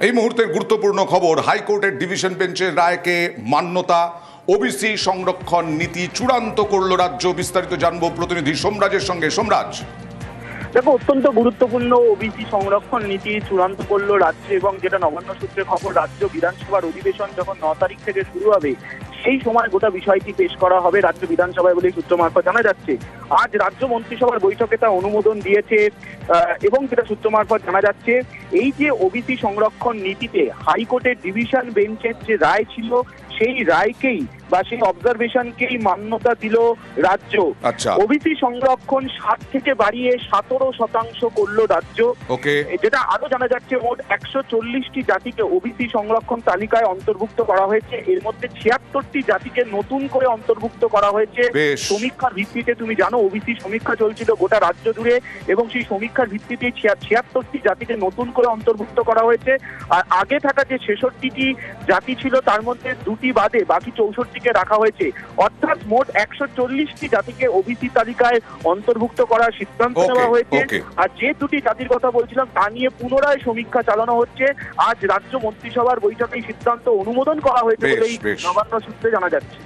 এই মুহূর্তের গুরুত্বপূর্ণ খবর, হাইকোর্টের ডিভিশন বেঞ্চের রায়কে মান্যতা, ওবিসি সংরক্ষণ নীতি চূড়ান্ত করল রাজ্য। বিস্তারিত জানবো প্রতিনিধি সোমরাজের সঙ্গে। সোমরাজ, দেখো, অত্যন্ত গুরুত্বপূর্ণ ওবিসি সংরক্ষণ নীতি চূড়ান্ত করলো রাজ্য, এবং যেটা নবান্ন সূত্রে খবর, রাজ্য বিধানসভার অধিবেশন যখন 9 তারিখ থেকে শুরু হবে সেই সময় গোটা বিষয়টি পেশ করা হবে রাজ্য বিধানসভায় বলে সূত্র মারফত জানা যাচ্ছে। আজ রাজ্য মন্ত্রিসভার বৈঠকে তা অনুমোদন দিয়েছে এবং যেটা সূত্র মারফত জানা যাচ্ছে, এই যে ওবিসি সংরক্ষণ নীতিতে হাইকোর্টের ডিভিশন বেঞ্চের যে রায় ছিল সেই রায়কেই বা সেই অবজারভেশনকেই মান্যতা দিল রাজ্য। ওবিসি সংরক্ষণ 7 থেকে বাড়িয়ে 17% করলো রাজ্য। যেটা আরো জানা যাচ্ছে, মোট 140টি জাতিকে ওবিসি সংরক্ষণ তালিকায় অন্তর্ভুক্ত করা হয়েছে। এর মধ্যে 76টি জাতিকে নতুন করে অন্তর্ভুক্ত করা হয়েছে সমীক্ষার ভিত্তিতে। তুমি জানো, ওবিসি সমীক্ষা চলছিল গোটা রাজ্য জুড়ে, এবং সেই সমীক্ষার ভিত্তিতে 76টি জাতিকে নতুন করে অন্তর্ভুক্ত করা হয়েছে। আর আগে থাকা যে 66টি জাতি ছিল তার মধ্যে 2টি বাদে বাকি 64টিকে রাখা হয়েছে। অর্থাৎ মোট 140টি জাতিকে ওবিসি তালিকায় অন্তর্ভুক্ত করার সিদ্ধান্ত নেওয়া হয়েছে। আর যে 2টি জাতির কথা বলছিলাম তা নিয়ে পুনরায় সমীক্ষা চালানো হচ্ছে। আজ রাজ্য মন্ত্রিসভার বৈঠকে সিদ্ধান্ত অনুমোদন করা হয়েছে বলেই নবান্ন সূত্রে জানা যাচ্ছে।